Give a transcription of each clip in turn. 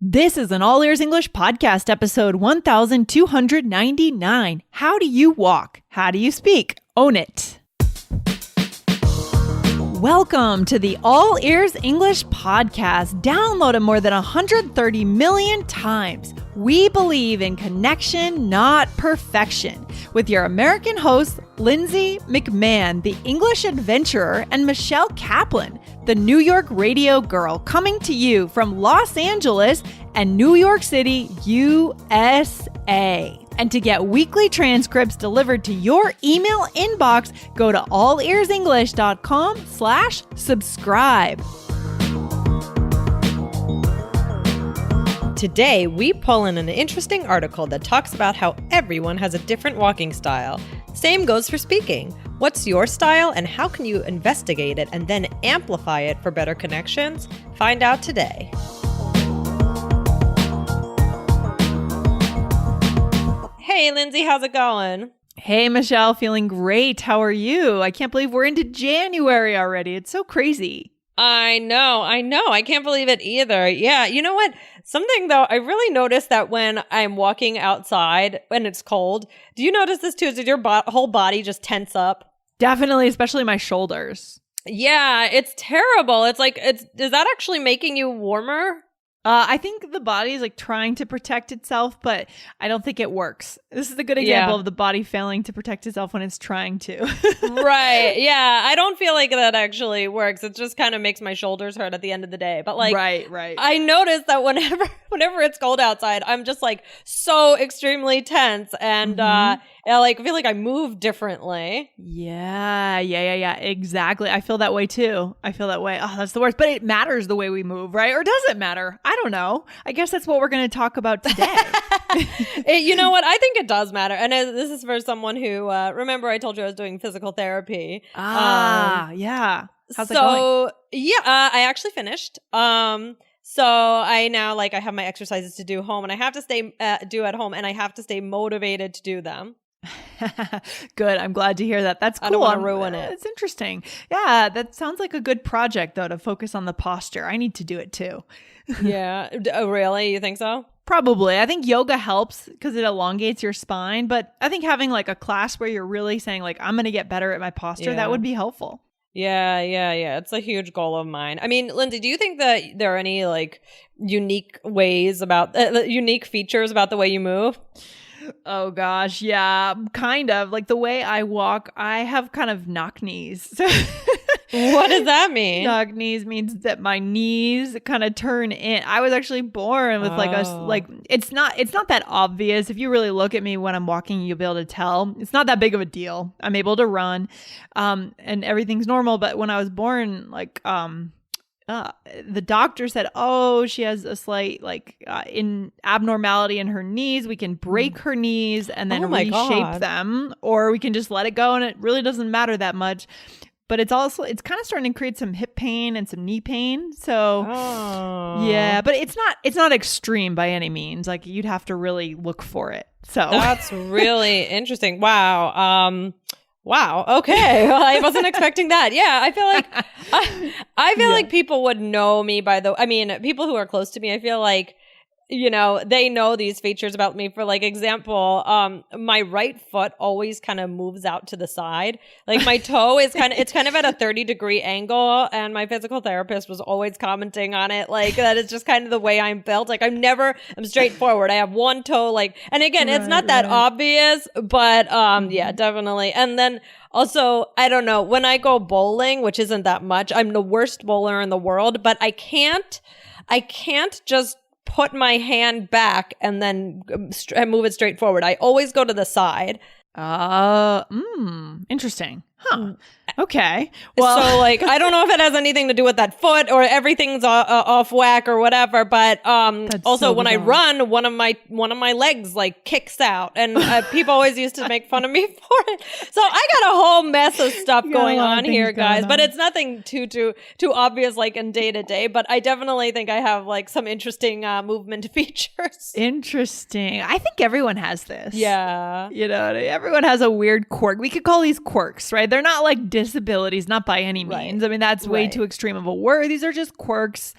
This is an All Ears English podcast, episode 1299. How do you walk? How do you speak? Own it. Welcome to the All Ears English podcast, downloaded more than 130 million times. We believe in connection, not perfection. With your American hosts, Lindsay McMahon, the English adventurer, and Michelle Kaplan, the New York radio girl, coming to you from Los Angeles and New York City, USA. And to get weekly transcripts delivered to your email inbox, go to allearsenglish.com/subscribe. Today, we pull in an interesting article that talks about how everyone has a different walking style. Same goes for speaking. What's your style and how can you investigate it and then amplify it for better connections? Find out today. Hey, Lindsay, how's it going? Hey, Michelle, feeling great. How are you? I can't believe we're into January already. It's so crazy. I know. I can't believe it either. Yeah. You know what? Something though, I really noticed that when I'm walking outside when it's cold, do you notice this too? Does your whole body just tense up? Definitely, especially my shoulders. Yeah, it's terrible. Is that actually making you warmer? I think the body is like trying to protect itself, but I don't think it works. This is a good example of the body failing to protect itself when it's trying to. Right. Yeah. I don't feel like that actually works. It just kind of makes my shoulders hurt at the end of the day. But like, right. I noticed that whenever it's cold outside, I'm just like so extremely tense and I feel like I move differently. Yeah. Exactly. I feel that way too. I feel that way. Oh, that's the worst. But it matters the way we move, right? Or does it matter? I don't know. I guess that's what we're going to talk about today. You know what? I think it does matter. And this is for someone who, remember I told you I was doing physical therapy. Yeah. How's it going? I actually finished. So I now I have my exercises to do home and I have to do at home and I have to stay motivated to do them. Good. I'm glad to hear that. That's cool. I don't want to ruin it. It's interesting. Yeah, that sounds like a good project though, to focus on the posture. I need to do it too. Yeah. Oh, really? You think so? Probably. I think yoga helps because it elongates your spine, but I think having like a class where you're really saying like, I'm going to get better at my posture, that would be helpful. Yeah. It's a huge goal of mine. I mean, Lindsay, do you think that there are any unique ways about unique features about the way you move? Oh gosh, yeah, kind of. Like the way I walk, I have kind of knock knees. What does that mean? Knock knees means that my knees kind of turn in. I was actually born with it's not that obvious. If you really look at me when I'm walking, you'll be able to tell. It's not that big of a deal. I'm able to run, and everything's normal. But when I was born, the doctor said, oh, she has a slight in abnormality in her knees. We can break her knees and then reshape them, or we can just let it go. And it really doesn't matter that much. But it's kind of starting to create some hip pain and some knee pain. So yeah, but it's not extreme by any means. Like you'd have to really look for it. So that's really interesting. Wow. Wow. Okay. Well, I wasn't expecting that. Yeah. I feel like people would know me people who are close to me, I feel like, they know these features about me. For example, my right foot always kind of moves out to the side. Like my toe is it's kind of at a 30-degree angle. And my physical therapist was always commenting on it. That is just kind of the way I'm built. I'm straightforward. I have one toe, and again, it's not that obvious, but, yeah, definitely. And then also, I don't know, when I go bowling, which isn't that much, I'm the worst bowler in the world, but I can't just put my hand back and then move it straight forward. I always go to the side. Interesting. Huh. Okay. Well, so I don't know if it has anything to do with that foot or everything's off whack or whatever, but also when I run, one of my legs kicks out, and people always used to make fun of me for it. So I got a whole mess of stuff going on here, guys, but it's nothing too obvious in day to day, but I definitely think I have some interesting movement features. Interesting. I think everyone has this. Yeah. Everyone has a weird quirk. We could call these quirks, right? right? They're not like disabilities, not by any means. I mean, that's way too extreme of a word. These are just quirks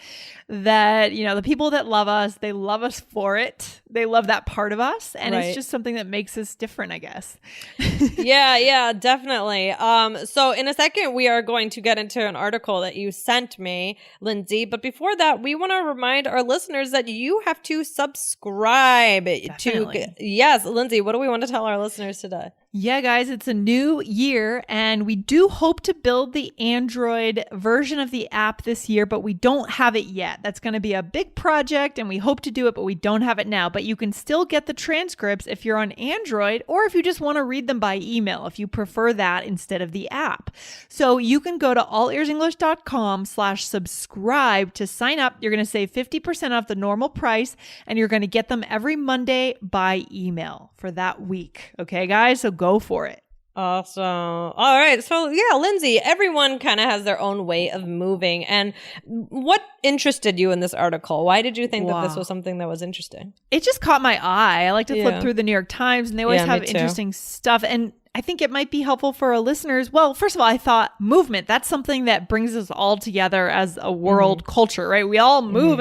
that, the people that love us, they love us for it. They love that part of us. And it's just something that makes us different, I guess. Yeah, definitely. So in a second, we are going to get into an article that you sent me, Lindsay. But before that, we want to remind our listeners that you have to subscribe to. Yes, Lindsay, what do we want to tell our listeners today? Yeah, guys, it's a new year and we do hope to build the Android version of the app this year, but we don't have it yet. That's going to be a big project and we hope to do it, but we don't have it now. But you can still get the transcripts if you're on Android or if you just want to read them by email, if you prefer that instead of the app. So you can go to allearsenglish.com/subscribe to sign up. You're going to save 50% off the normal price and you're going to get them every Monday by email for that week. Okay, guys? So go for it. Awesome. All right. So yeah, Lindsay, everyone kind of has their own way of moving. And what interested you in this article? Why did you think that this was something that was interesting? It just caught my eye. I like to flip through the New York Times and they always have interesting stuff. And I think it might be helpful for our listeners. Well, first of all, I thought movement, that's something that brings us all together as a world culture, right? We all move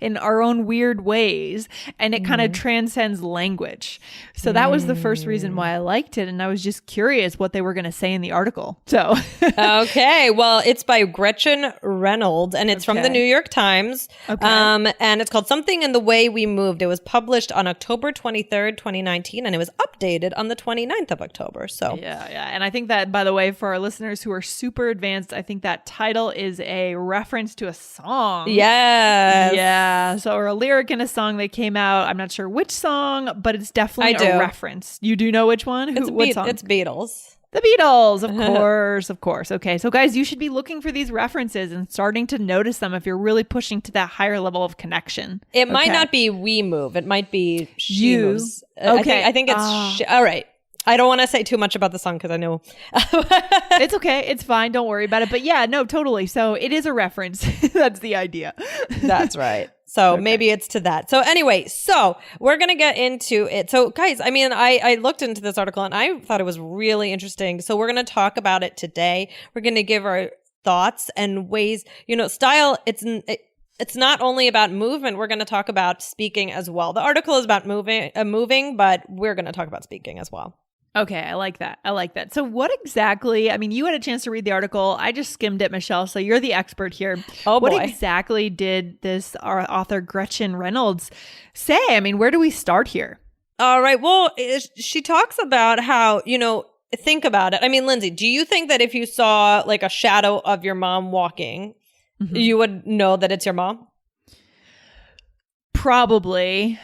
in our own weird ways and it kind of transcends language. So that was the first reason why I liked it. And I was just curious what they were going to say in the article. So, okay. Well, it's by Gretchen Reynolds and it's from the New York Times. And it's called Something in the Way We Moved. It was published on October 23rd, 2019, and it was updated on the 29th of October. So yeah. And I think that, by the way, for our listeners who are super advanced, I think that title is a reference to a song. Yes. Yeah. So, or a lyric in a song that came out. I'm not sure which song, but it's definitely a reference. You do know which one? What song? It's Beatles. The Beatles, of course, of course. Okay, so guys, you should be looking for these references and starting to notice them if you're really pushing to that higher level of connection. It might not be we move. It might be she moves. Okay. I think it's all right. I don't want to say too much about the song because I know. It's okay. It's fine. Don't worry about it. But yeah, no, totally. So it is a reference. That's the idea. That's right. So maybe it's to that. So anyway, so we're going to get into it. So guys, I mean, I looked into this article and I thought it was really interesting. So we're going to talk about it today. We're going to give our thoughts and ways, style. It's not only about movement. We're going to talk about speaking as well. The article is about moving, but we're going to talk about speaking as well. Okay, I like that. So what exactly, I mean, you had a chance to read the article. I just skimmed it, Michelle, so you're the expert here. Oh, boy. What exactly did this author Gretchen Reynolds say? I mean, where do we start here? All right. Well, she talks about how, think about it. I mean, Lindsay, do you think that if you saw like a shadow of your mom walking, you would know that it's your mom? Probably.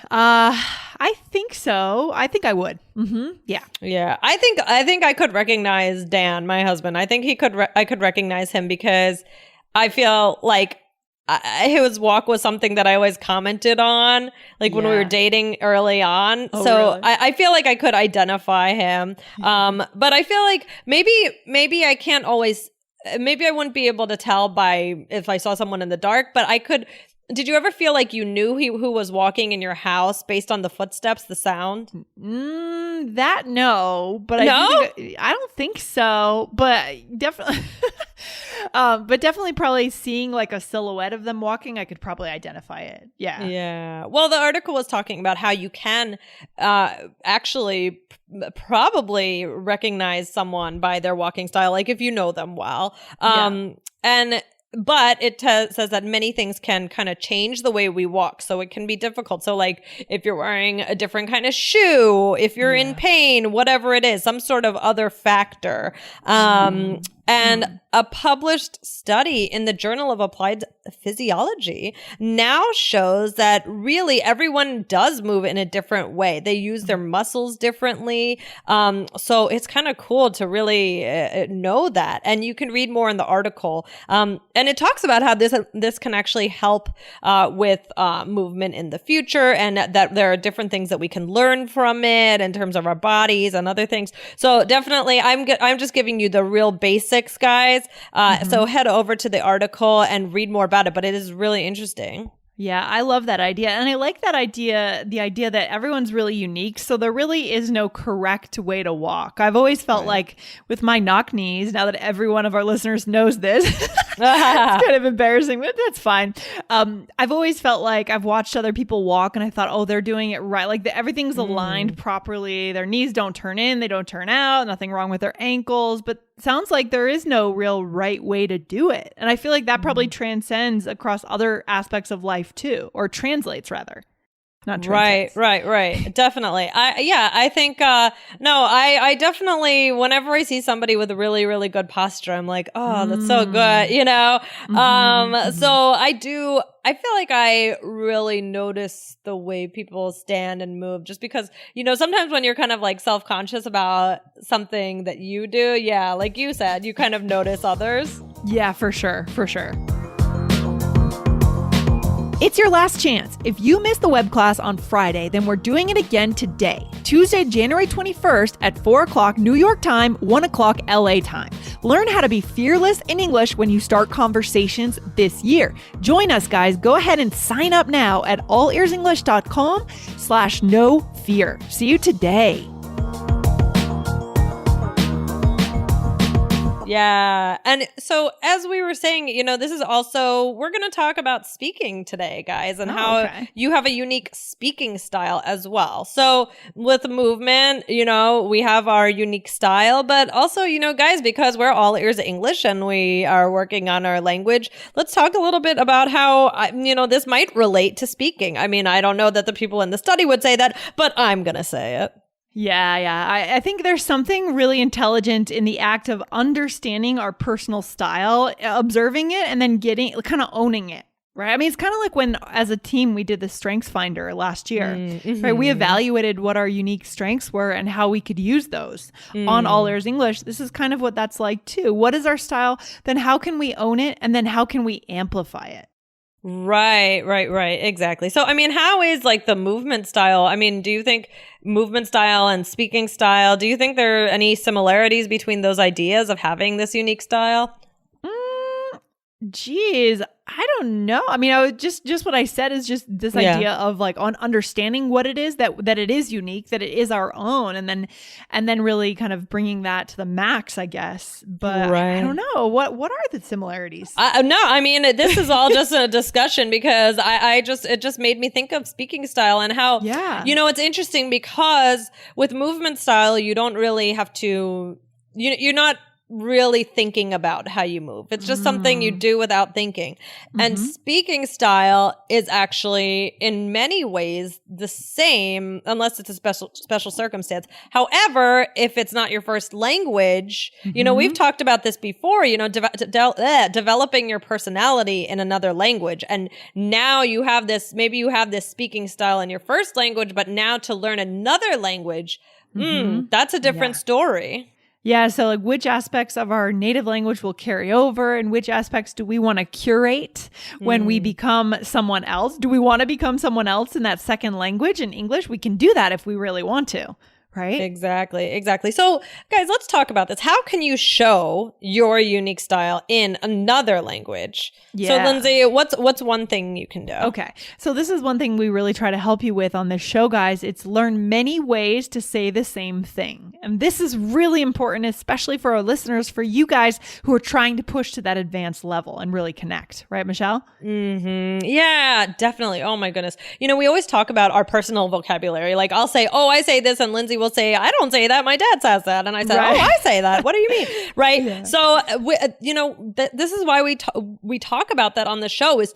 I think so. I think I would. Yeah. Yeah. I think I could recognize Dan, my husband. I think I could recognize him because I feel like his walk was something that I always commented on, like when we were dating early on. Oh, so really? I feel like I could identify him. But I feel like maybe I can't always, maybe I wouldn't be able to tell by if I saw someone in the dark, but I could. Did you ever feel like you knew who was walking in your house based on the footsteps, the sound? That no, but no? I don't think so. But definitely, probably seeing like a silhouette of them walking, I could probably identify it. Yeah. Yeah. Well, the article was talking about how you can actually probably recognize someone by their walking style, like if you know them well. But it says that many things can kind of change the way we walk. So it can be difficult. So like if you're wearing a different kind of shoe, if you're in pain, whatever it is, some sort of other factor. And a published study in the Journal of Applied Physiology now shows that really everyone does move in a different way. They use their muscles differently. So it's kind of cool to really know that. And you can read more in the article. And it talks about how this can actually help with movement in the future, and that there are different things that we can learn from it in terms of our bodies and other things. So definitely, I'm just giving you the real basics, guys. So head over to the article and read more about it. But it is really interesting. Yeah, I love that idea. And I like that idea, the idea that everyone's really unique. So there really is no correct way to walk. I've always felt like with my knock knees, now that every one of our listeners knows this, it's kind of embarrassing, but that's fine. I've always felt like I've watched other people walk and I thought, oh, they're doing it right. Like everything's aligned properly. Their knees don't turn in, they don't turn out, nothing wrong with their ankles. But sounds like there is no real right way to do it. And I feel like that probably transcends across other aspects of life too, or translates rather. Not translates. Right. Definitely. I think, I definitely, whenever I see somebody with a really, really good posture, I'm like, oh, that's so good, you know? So I feel like I really notice the way people stand and move just because, you know, sometimes when you're kind of like self-conscious about something that you do, yeah, like you said, you kind of notice others. Yeah, for sure. It's your last chance. If you missed the web class on Friday, then we're doing it again today, Tuesday, January 21st at 4 o'clock New York time, 1 o'clock LA time. Learn how to be fearless in English when you start conversations this year. Join us, guys. Go ahead and sign up now at allearsenglish.com/no fear. See you today. Yeah. And so as we were saying, you know, this is also, we're going to talk about speaking today, guys, and how you have a unique speaking style as well. So with movement, you know, we have our unique style, but also, you know, guys, because we're all ears English and we are working on our language, let's talk a little bit about how, you know, this might relate to speaking. I mean, I don't know that the people in the study would say that, but I'm going to say it. Yeah. I think there's something really intelligent in the act of understanding our personal style, observing it, and then kind of owning it, right? I mean, it's kind of like when, as a team, we did the Strengths Finder last year, right? We evaluated what our unique strengths were and how we could use those on All Ears English. This is kind of what that's like too. What is our style? Then how can we own it? And then how can we amplify it? Right. Exactly. So, I mean, how is like the movement style? I mean, do you think movement style and speaking style, do you think there are any similarities between those ideas of having this unique style? Geez, I don't know. I mean, I would just what I said is just this idea of like on understanding what it is that it is unique, that it is our own, and then really kind of bringing that to the max, I guess. But I don't know. What are the similarities? No, I mean, this is all just a discussion because it just made me think of speaking style and how, you know, it's interesting because with movement style, you don't really have to, you're not really thinking about how you move. It's just something you do without thinking. And speaking style is actually in many ways the same, unless it's a special circumstance. However, if it's not your first language, you know, we've talked about this before, you know, developing your personality in another language. And now you have this, maybe you have this speaking style in your first language, but now to learn another language, that's a different story. Yeah, so like which aspects of our native language will carry over and which aspects do we want to curate when we become someone else? Do we want to become someone else in that second language in English? We can do that if we really want to. Right? Exactly. So guys, let's talk about this. How can you show your unique style in another language? Yeah. So Lindsay, what's one thing you can do? Okay. So this is one thing we really try to help you with on this show, guys. It's learn many ways to say the same thing. And this is really important, especially for our listeners, for you guys who are trying to push to that advanced level and really connect. Right, Michelle? Yeah, definitely. Oh my goodness. You know, we always talk about our personal vocabulary. Like I'll say, oh, I say this, and Lindsay will say, I don't say that. My dad says that. And I said, oh, I say that. What do you mean? Right. Yeah. So, you know, this is why we talk about that on the show is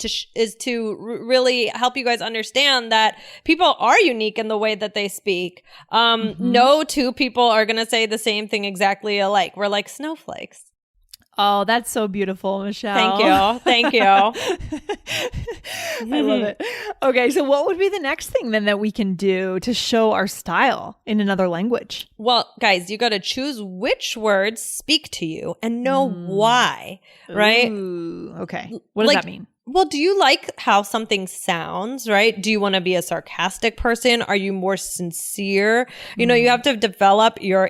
to really help you guys understand that people are unique in the way that they speak. No two people are going to say the same thing exactly alike. We're like snowflakes. Oh, that's so beautiful, Michelle. Thank you. I love it. Okay, so what would be the next thing then that we can do to show our style in another language? Well, guys, you got to choose which words speak to you and know why, right? Ooh, okay. What does that mean? well, do you like how something sounds, right? Do you want to be a sarcastic person? Are you more sincere? You know, you have to develop your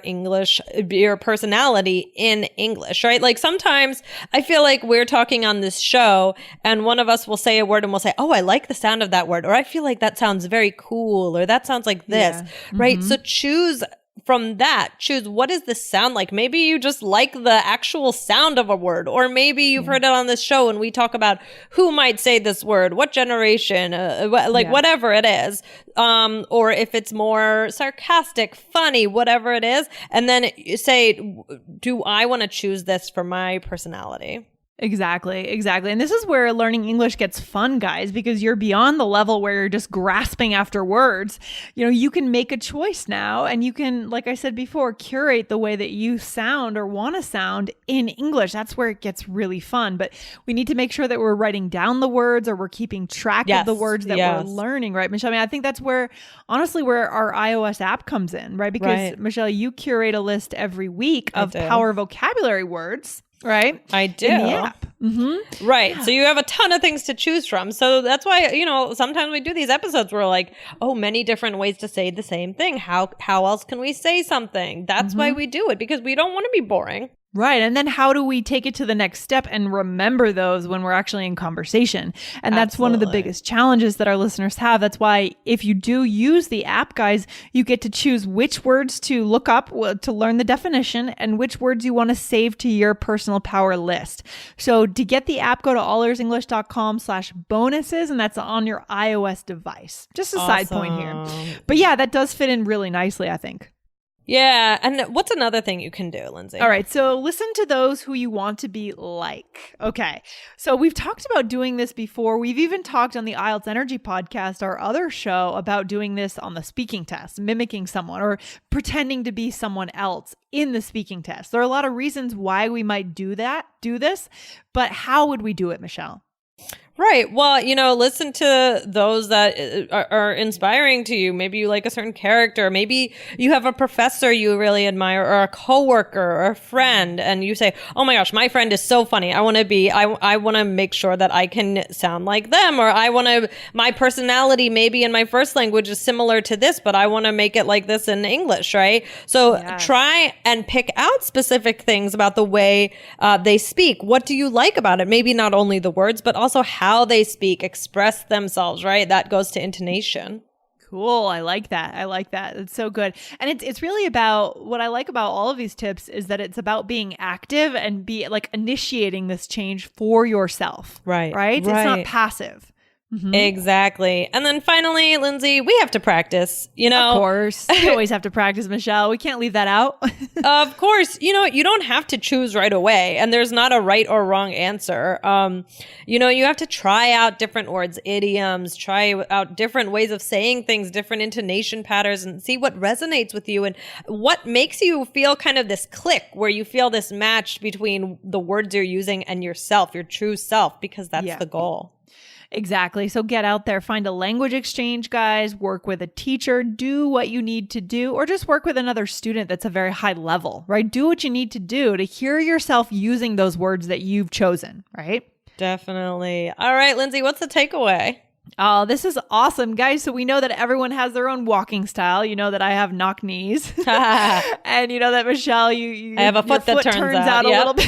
personality in English, right? Like sometimes I feel like we're talking on this show and one of us will say a word and we'll say, oh, I like the sound of that word. Or I feel like that sounds very cool. Or that sounds like this, right? So choose what does this sound like? Maybe you just like the actual sound of a word, or maybe you've heard it on this show and we talk about who might say this word, what generation, whatever it is. Or if it's more sarcastic, funny, whatever it is. And then you say, do I want to choose this for my personality? Exactly. And this is where learning English gets fun, guys, because you're beyond the level where you're just grasping after words. You know, you can make a choice now and you can, like I said before, curate the way that you sound or want to sound in English. That's where it gets really fun. But we need to make sure that we're writing down the words or we're keeping track of the words that we're learning, right, Michelle? I mean, I think that's where, honestly, where our iOS app comes in, right? Because, Michelle, you curate a list every week of power vocabulary words. Right? I do. In the app. Right. So you have a ton of things to choose from. So that's why, you know, sometimes we do these episodes where we're like, oh, many different ways to say the same thing. How else can we say something? That's why we do it, because we don't want to be boring. Right. And then how do we take it to the next step and remember those when we're actually in conversation? And that's one of the biggest challenges that our listeners have. That's why if you do use the app, guys, you get to choose which words to look up to learn the definition and which words you want to save to your personal power list. So to get the app, go to allearsenglish.com/bonuses, and that's on your iOS device. Just a side point here. But yeah, that does fit in really nicely, I think. Yeah. And what's another thing you can do, Lindsay? All right. So listen to those who you want to be like. Okay. So we've talked about doing this before. We've even talked on the IELTS Energy podcast, our other show, about doing this on the speaking test, mimicking someone or pretending to be someone else in the speaking test. There are a lot of reasons why we might do this, but how would we do it, Michelle? Right. Well, you know, listen to those that are inspiring to you. Maybe you like a certain character. Maybe you have a professor you really admire, or a coworker or a friend, and you say, oh my gosh, my friend is so funny. I want to make sure that I can sound like them, or my personality maybe in my first language is similar to this, but I want to make it like this in English, right? So try and pick out specific things about the way they speak. What do you like about it? Maybe not only the words, but also how they speak, express themselves, right? That goes to intonation. Cool. I like that. It's so good. And it's really about, what I like about all of these tips is that it's about being active and be like initiating this change for yourself. Right? It's not passive. Exactly. And then finally, Lindsay, we have to practice, you know. Of course. We always have to practice, Michelle. We can't leave that out. Of course. You know, you don't have to choose right away, and there's not a right or wrong answer. You know, you have to try out different words, idioms, try out different ways of saying things, different intonation patterns, and see what resonates with you and what makes you feel kind of this click where you feel this match between the words you're using and yourself, your true self, because that's the goal. Exactly. So get out there, find a language exchange, guys, work with a teacher, do what you need to do, or just work with another student that's a very high level, right? Do what you need to do to hear yourself using those words that you've chosen, right? Definitely. All right, Lindsay, what's the takeaway? Oh, this is awesome, guys. So we know that everyone has their own walking style. You know that I have knock knees. And you know that, Michelle, I have a foot that turns out a little bit.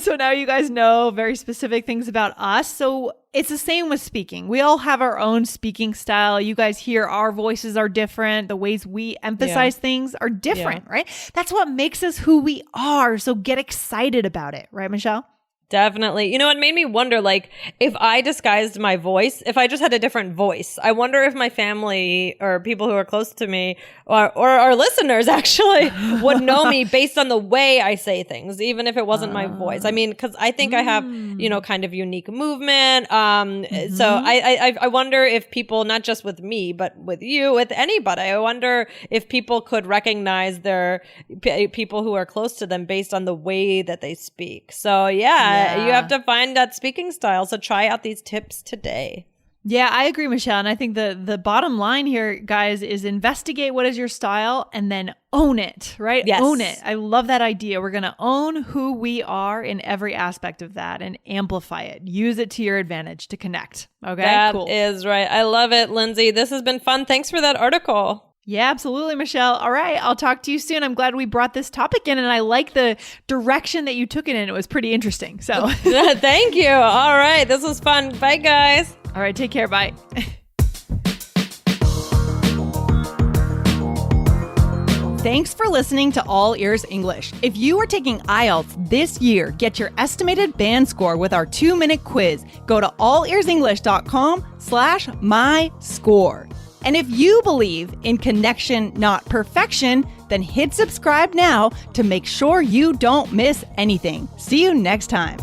So now you guys know very specific things about us. So it's the same with speaking. We all have our own speaking style. You guys hear our voices are different. The ways we emphasize things are different, right? That's what makes us who we are. So get excited about it. Right, Michelle? Definitely. You know, it made me wonder, like, if I disguised my voice, if I just had a different voice, I wonder if my family or people who are close to me or our listeners actually would know me based on the way I say things, even if it wasn't my voice. I mean, because I think I have, you know, kind of unique movement. So I wonder if people, not just with me, but with you, with anybody, I wonder if people could recognize their people who are close to them based on the way that they speak. So, yeah. You have to find that speaking style. So try out these tips today. Yeah, I agree, Michelle. And I think the bottom line here, guys, is investigate what is your style and then own it, right? Yes. Own it. I love that idea. We're going to own who we are in every aspect of that and amplify it. Use it to your advantage to connect. Okay, That cool. is right. I love it, Lindsay. This has been fun. Thanks for that article. Yeah, absolutely, Michelle. All right, I'll talk to you soon. I'm glad we brought this topic in, and I like the direction that you took it in. It was pretty interesting. So thank you. All right, this was fun. Bye, guys. All right, take care. Bye. Thanks for listening to All Ears English. If you are taking IELTS this year, get your estimated band score with our 2-minute quiz. Go to allearsenglish.com/myscore. And if you believe in connection, not perfection, then hit subscribe now to make sure you don't miss anything. See you next time.